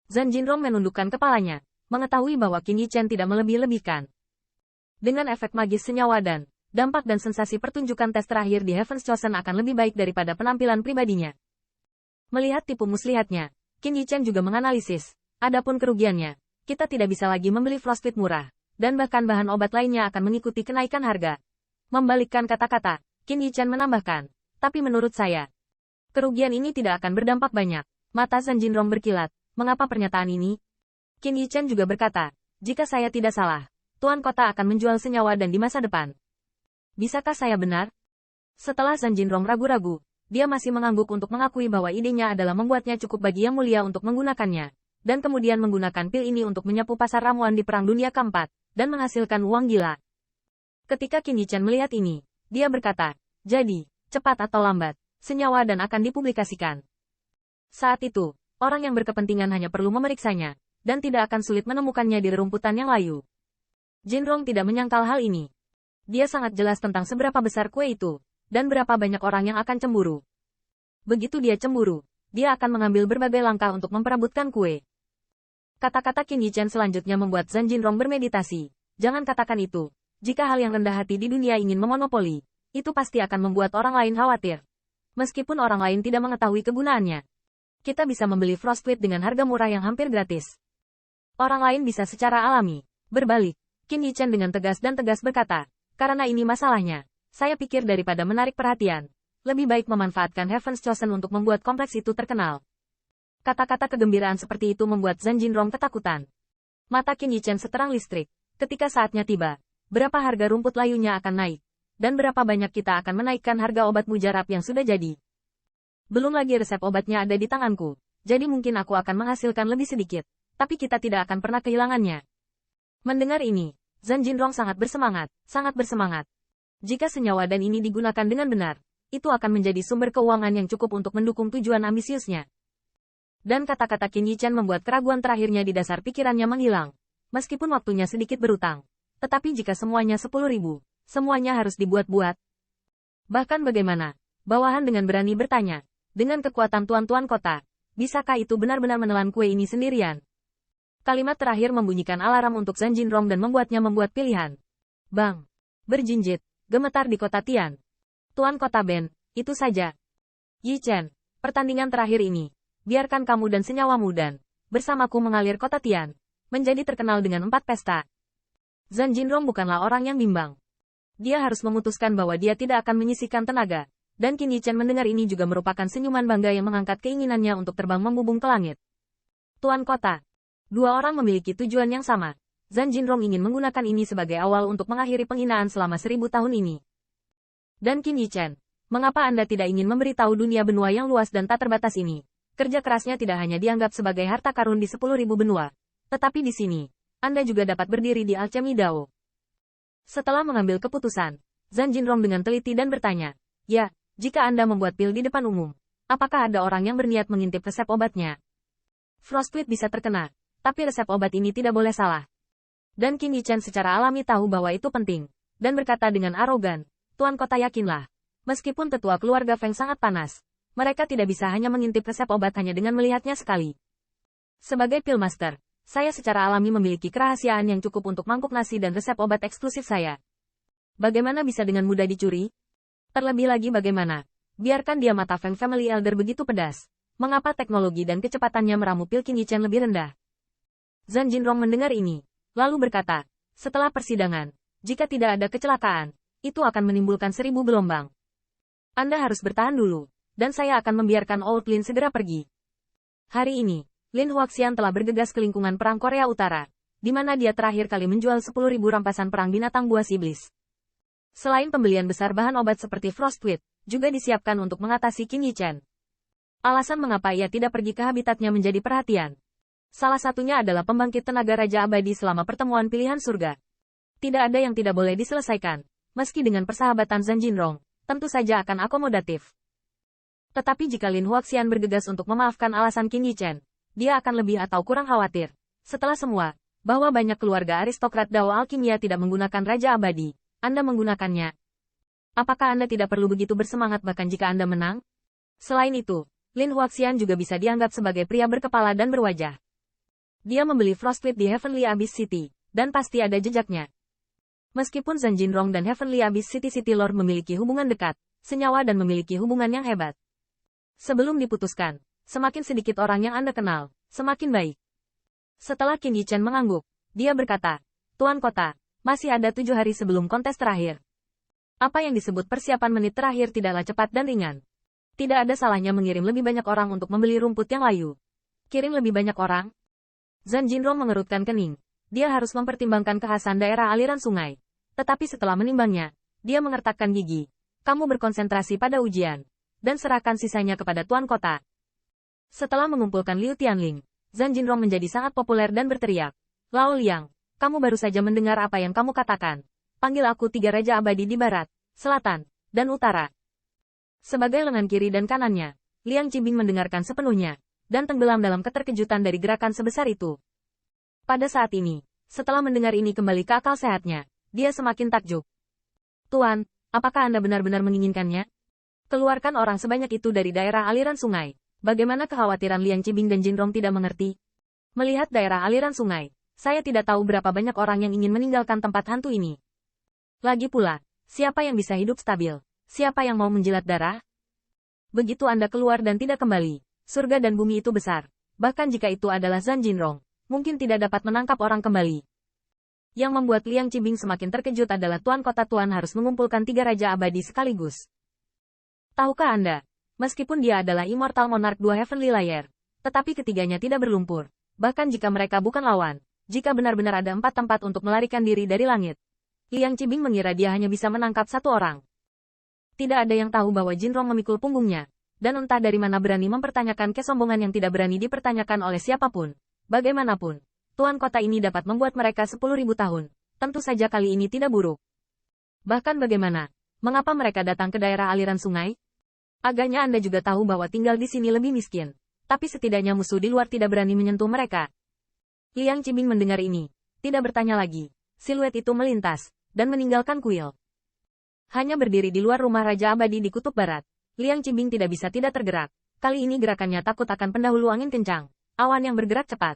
Zhan Jinrong menundukkan kepalanya, mengetahui bahwa Qin Yichen tidak melebih-lebihkan. Dengan efek magis senyawa dan dampak dan sensasi pertunjukan tes terakhir di Heaven's Chosen akan lebih baik daripada penampilan pribadinya. Melihat tipu muslihatnya, Qin Yichen juga menganalisis, adapun kerugiannya, kita tidak bisa lagi membeli frostbite murah, dan bahkan bahan obat lainnya akan mengikuti kenaikan harga. Membalikkan kata-kata, Qin Yichen menambahkan, tapi menurut saya, kerugian ini tidak akan berdampak banyak. Mata Zhan Jinrong berkilat, mengapa pernyataan ini? Qin Yichen juga berkata, jika saya tidak salah, Tuan Kota akan menjual senyawa dan di masa depan. Bisakah saya benar? Setelah Zhan Jinrong ragu-ragu, dia masih mengangguk untuk mengakui bahwa idenya adalah membuatnya cukup bagi Yang Mulia untuk menggunakannya, dan kemudian menggunakan pil ini untuk menyapu pasar ramuan di Perang Dunia Keempat, dan menghasilkan uang gila. Ketika Qin Yichen melihat ini, dia berkata, jadi, cepat atau lambat, senyawa dan akan dipublikasikan. Saat itu, orang yang berkepentingan hanya perlu memeriksanya, dan tidak akan sulit menemukannya di rerumputan yang layu. Jinrong tidak menyangkal hal ini. Dia sangat jelas tentang seberapa besar kue itu, dan berapa banyak orang yang akan cemburu. Begitu dia cemburu, dia akan mengambil berbagai langkah untuk memperebutkan kue. Kata-kata Qin Yichen selanjutnya membuat Zhan Jinrong bermeditasi. Jangan katakan itu. Jika hal yang rendah hati di dunia ingin memonopoli, itu pasti akan membuat orang lain khawatir. Meskipun orang lain tidak mengetahui kegunaannya. Kita bisa membeli frostbite dengan harga murah yang hampir gratis. Orang lain bisa secara alami berbalik. Qin Yichen dengan tegas dan tegas berkata, karena ini masalahnya. Saya pikir daripada menarik perhatian, lebih baik memanfaatkan Heaven's Chosen untuk membuat kompleks itu terkenal. Kata-kata kegembiraan seperti itu membuat Zhan Jinrong ketakutan. Mata Qin Yichen seterang listrik. Ketika saatnya tiba, berapa harga rumput layunya akan naik, dan berapa banyak kita akan menaikkan harga obat mujarab yang sudah jadi. Belum lagi resep obatnya ada di tanganku, jadi mungkin aku akan menghasilkan lebih sedikit, tapi kita tidak akan pernah kehilangannya. Mendengar ini, Zhan Jinrong sangat bersemangat, sangat bersemangat. Jika senyawa dan ini digunakan dengan benar, itu akan menjadi sumber keuangan yang cukup untuk mendukung tujuan ambisiusnya. Dan kata-kata Qin Yichen membuat keraguan terakhirnya di dasar pikirannya menghilang. Meskipun waktunya sedikit berutang. Tetapi jika semuanya 10.000, semuanya harus dibuat-buat. Bahkan bagaimana? Bawahan dengan berani bertanya. Dengan kekuatan tuan-tuan kota, bisakah itu benar-benar menelan kue ini sendirian? Kalimat terakhir membunyikan alarm untuk Zhan Jinrong dan membuatnya membuat pilihan. Bang! Berjinjit. Gemetar di kota Tian. Tuan Kota Ben, itu saja. Yichen, pertandingan terakhir ini, biarkan kamu dan senyawamu dan bersamaku mengalir kota Tian, menjadi terkenal dengan 4 pesta. Zhan Jinrong bukanlah orang yang bimbang. Dia harus memutuskan bahwa dia tidak akan menyisihkan tenaga, dan Qin Yichen mendengar ini juga merupakan senyuman bangga yang mengangkat keinginannya untuk terbang membubung ke langit. Tuan Kota, dua orang memiliki tujuan yang sama. Zhan Jinrong ingin menggunakan ini sebagai awal untuk mengakhiri penghinaan selama 1000 tahun ini. Dan Qin Yichen, mengapa Anda tidak ingin memberitahu dunia benua yang luas dan tak terbatas ini? Kerja kerasnya tidak hanya dianggap sebagai harta karun di 10.000 benua. Tetapi di sini, Anda juga dapat berdiri di Alchemy Dao. Setelah mengambil keputusan, Zhan Jinrong dengan teliti dan bertanya, ya, jika Anda membuat pil di depan umum, apakah ada orang yang berniat mengintip resep obatnya? Frostbite bisa terkena, tapi resep obat ini tidak boleh salah. Dan Qin Yichen secara alami tahu bahwa itu penting, dan berkata dengan arogan, Tuan Kota yakinlah, meskipun tetua keluarga Feng sangat panas, mereka tidak bisa hanya mengintip resep obat hanya dengan melihatnya sekali. Sebagai Pillmaster, saya secara alami memiliki kerahasiaan yang cukup untuk mangkuk nasi dan resep obat eksklusif saya. Bagaimana bisa dengan mudah dicuri? Terlebih lagi bagaimana? Biarkan dia mata Feng Family Elder begitu pedas. Mengapa teknologi dan kecepatannya meramu pil Qin Yichen lebih rendah? Zhan Jinrong mendengar ini. Lalu berkata, setelah persidangan, jika tidak ada kecelakaan, itu akan menimbulkan 1000 gelombang. Anda harus bertahan dulu, dan saya akan membiarkan Old Lin segera pergi. Hari ini, Lin Huaxian telah bergegas ke lingkungan perang Korea Utara, di mana dia terakhir kali menjual 10.000 rampasan perang binatang buas iblis. Selain pembelian besar bahan obat seperti Frostbite, juga disiapkan untuk mengatasi Qin Yichen. Alasan mengapa ia tidak pergi ke habitatnya menjadi perhatian. Salah satunya adalah pembangkit tenaga Raja Abadi selama pertemuan pilihan surga. Tidak ada yang tidak boleh diselesaikan, meski dengan persahabatan Zhan Jinrong, tentu saja akan akomodatif. Tetapi jika Lin Huaxian bergegas untuk memaafkan alasan Qin Yichen, dia akan lebih atau kurang khawatir. Setelah semua, bahwa banyak keluarga aristokrat Dao Alkimia tidak menggunakan Raja Abadi, Anda menggunakannya. Apakah Anda tidak perlu begitu bersemangat bahkan jika Anda menang? Selain itu, Lin Huaxian juga bisa dianggap sebagai pria berkepala dan berwajah. Dia membeli Frostclip di Heavenly Abyss City, dan pasti ada jejaknya. Meskipun Zhan Jinrong dan Heavenly Abyss City Lord memiliki hubungan dekat, senyawa dan memiliki hubungan yang hebat. Sebelum diputuskan, semakin sedikit orang yang Anda kenal, semakin baik. Setelah Qin Yichen mengangguk, dia berkata, Tuan Kota, masih ada 7 hari sebelum kontes terakhir. Apa yang disebut persiapan menit terakhir tidaklah cepat dan ringan. Tidak ada salahnya mengirim lebih banyak orang untuk membeli rumput yang layu. Kirim lebih banyak orang? Zhan Jinrong mengerutkan kening. Dia harus mempertimbangkan kekhasan daerah aliran sungai. Tetapi setelah menimbangnya, dia mengertakkan gigi. Kamu berkonsentrasi pada ujian, dan serahkan sisanya kepada Tuan Kota. Setelah mengumpulkan Liu Tianling, Zhan Jinrong menjadi sangat populer dan berteriak. Lao Liang, kamu baru saja mendengar apa yang kamu katakan. Panggil aku 3 raja abadi di barat, selatan, dan utara. Sebagai lengan kiri dan kanannya, Liang Qibing mendengarkan sepenuhnya, dan tenggelam dalam keterkejutan dari gerakan sebesar itu. Pada saat ini, setelah mendengar ini kembali ke akal sehatnya, dia semakin takjub. Tuan, apakah Anda benar-benar menginginkannya? Keluarkan orang sebanyak itu dari daerah aliran sungai. Bagaimana kekhawatiran Liang Qibing dan Jinrong tidak mengerti? Melihat daerah aliran sungai, saya tidak tahu berapa banyak orang yang ingin meninggalkan tempat hantu ini. Lagi pula, siapa yang bisa hidup stabil? Siapa yang mau menjilat darah? Begitu Anda keluar dan tidak kembali, surga dan bumi itu besar. Bahkan jika itu adalah Zhan Jinrong, mungkin tidak dapat menangkap orang kembali. Yang membuat Liang Qibing semakin terkejut adalah Tuan Kota Tuan harus mengumpulkan 3 raja abadi sekaligus. Tahukah Anda, meskipun dia adalah Immortal Monarch 2 Heavenly Layer, tetapi ketiganya tidak berlumpur. Bahkan jika mereka bukan lawan, jika benar-benar ada 4 tempat untuk melarikan diri dari langit. Liang Qibing mengira dia hanya bisa menangkap 1 orang. Tidak ada yang tahu bahwa Jinrong memikul punggungnya. Dan entah dari mana berani mempertanyakan kesombongan yang tidak berani dipertanyakan oleh siapapun. Bagaimanapun, Tuan Kota ini dapat membuat mereka 10.000 tahun. Tentu saja kali ini tidak buruk. Bahkan bagaimana? Mengapa mereka datang ke daerah aliran sungai? Agaknya Anda juga tahu bahwa tinggal di sini lebih miskin. Tapi setidaknya musuh di luar tidak berani menyentuh mereka. Liang Qibing mendengar ini. Tidak bertanya lagi. Siluet itu melintas, dan meninggalkan kuil. Hanya berdiri di luar rumah Raja Abadi di Kutub Barat. Liang Qibing tidak bisa tidak tergerak. Kali ini gerakannya takut akan pendahulu angin kencang. Awan yang bergerak cepat.